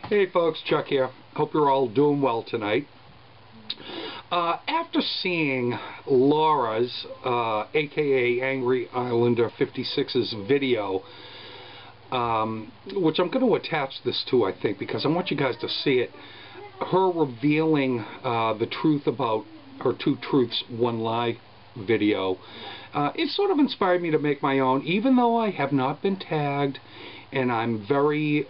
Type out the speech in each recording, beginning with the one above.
Hey folks, Chuck here. Hope you're all doing well tonight. After seeing Laura's, aka Angry Islander 56's video, which I'm going to attach this to, I think, because I want you guys to see it, her revealing the truth about her Two Truths, One Lie video, it sort of inspired me to make my own, even though I have not been tagged. And I'm very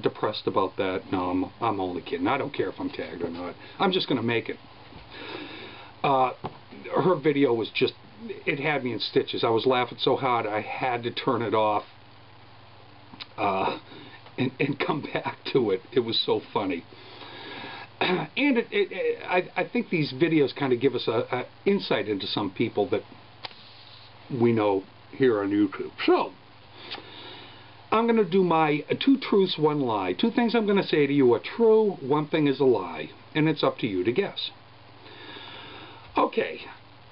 depressed about that. No, I'm only kidding. I don't care if I'm tagged or not. I'm just going to make it. Her video was just, it had me in stitches. I was laughing so hard I had to turn it off and come back to it. It was so funny. And I think these videos kind of give us an insight into some people that we know here on YouTube. So, I'm going to do my Two Truths, One Lie. Two things I'm going to say to you are true, one thing is a lie, and it's up to you to guess. Okay,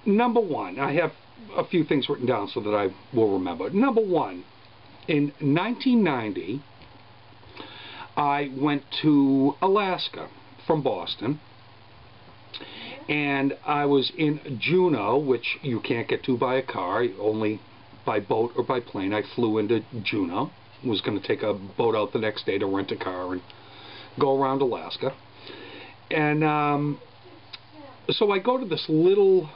number one, I have a few things written down so that I will remember. Number one, in 1990, I went to Alaska from Boston, and I was in Juneau, which you can't get to by a car, only by boat or by plane. I flew into Juneau. Was going to take a boat out the next day to rent a car and go around Alaska. And so I go to this little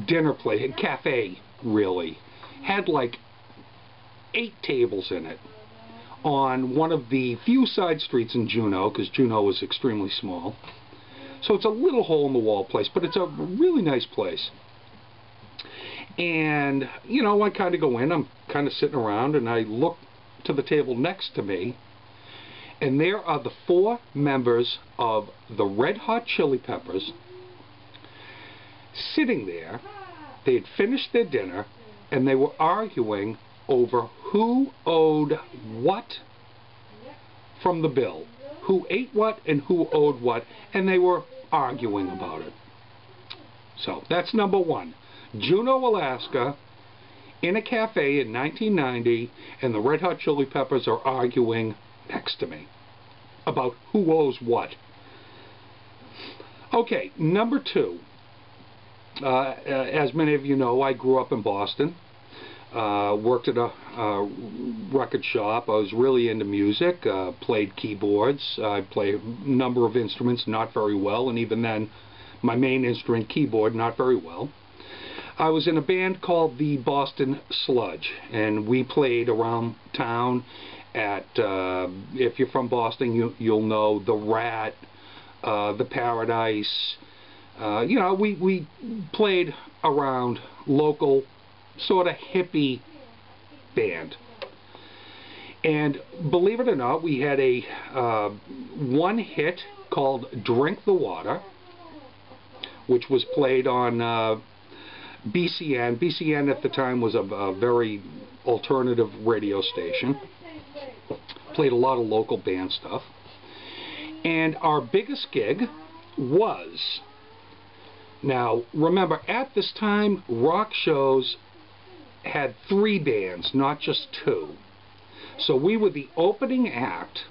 dinner place, cafe, really. Had like 8 tables in it on one of the few side streets in Juneau, because Juneau is extremely small. So it's a little hole-in-the-wall place, but it's a really nice place. And, you know, I kind of go in, I'm kind of sitting around, and I look to the table next to me, and there are the 4 members of the Red Hot Chili Peppers sitting there. They had finished their dinner, and they were arguing over who owed what from the bill. Who ate what and who owed what, and they were arguing about it. So, that's number one. Juneau, Alaska, in a cafe in 1990, and the Red Hot Chili Peppers are arguing next to me about who owes what. Okay, number two. As many of you know, I grew up in Boston, worked at a record shop. I was really into music, played keyboards. I played a number of instruments, not very well, and even then, my main instrument, keyboard, not very well. I was in a band called the Boston Sludge, and we played around town at, if you're from Boston, you'll know the Rat, the Paradise. You know, we played around local, sort of hippie band. And believe it or not, we had a one hit called Drink the Water, which was played on BCN. BCN at the time was a very alternative radio station. Played a lot of local band stuff. And our biggest gig was, now remember, at this time, rock shows had 3 bands, not just 2. So we were the opening act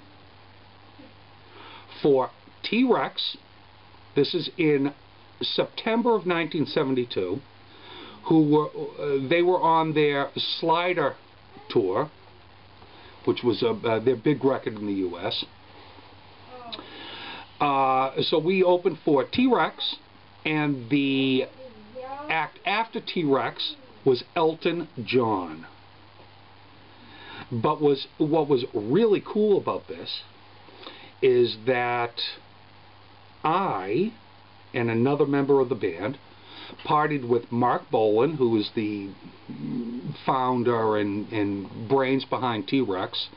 for T-Rex. This is in September of 1972. They were on their Slider tour, which was their big record in the U.S. So we opened for T-Rex, and the act after T-Rex was Elton John. But what was really cool about this is that I and another member of the band partied with Mark Bolan, who is the founder and brains behind T-Rex,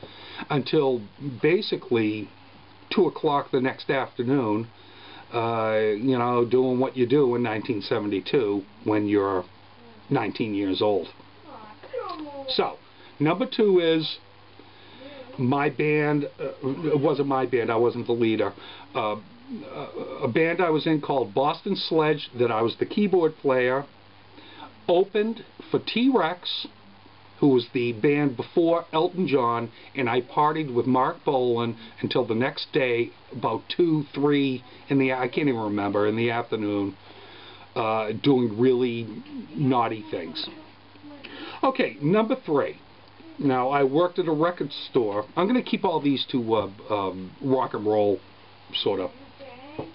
until basically 2 o'clock the next afternoon, you know, doing what you do in 1972 when you're 19 years old. So, number 2 is my band. It wasn't my band, I wasn't the leader. A band I was in called Boston Sledge, that I was the keyboard player, opened for T-Rex, who was the band before Elton John, and I partied with Mark Bolan until the next day, about 2, 3 in the, I can't even remember, in the afternoon, doing really naughty things. Okay, number 3. Now, I worked at a record store. I'm going to keep all these to rock and roll sort of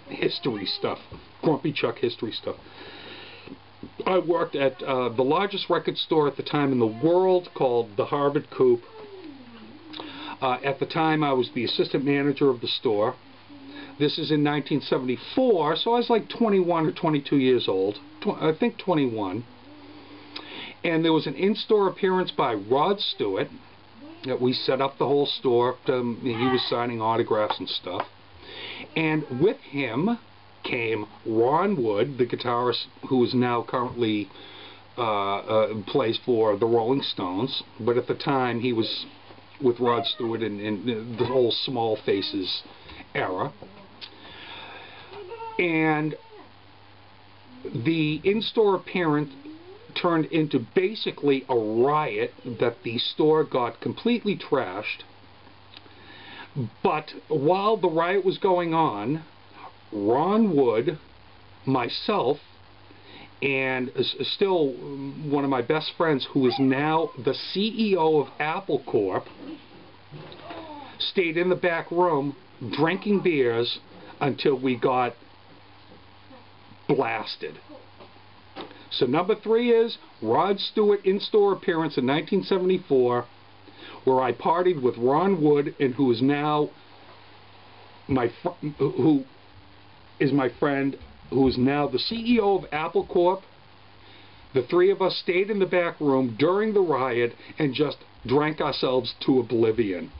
history stuff, GrumpyChuck history stuff. I worked at the largest record store at the time in the world, called the Harvard Coop. At the time, I was the assistant manager of the store. This is in 1974, so I was like 21 or 22 years old. I think 21. And there was an in-store appearance by Rod Stewart. That we set up the whole store. He was signing autographs and stuff. And with him came Ron Wood, the guitarist who is now currently plays for the Rolling Stones. But at the time, he was with Rod Stewart in the whole Small Faces era. And the in-store appearance turned into basically a riot that the store got completely trashed. But while the riot was going on, Ron Wood, myself, and still one of my best friends who is now the CEO of Apple Corp, stayed in the back room drinking beers until we got blasted. So number 3 is Rod Stewart in-store appearance in 1974, where I partied with Ron Wood, and who is now my friend, who is now the CEO of Apple Corp. The 3 of us stayed in the back room during the riot and just drank ourselves to oblivion.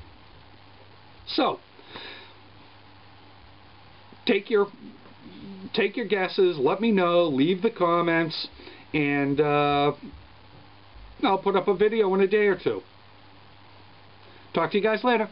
So, take your guesses, let me know, leave the comments, and I'll put up a video in a day or 2. Talk to you guys later.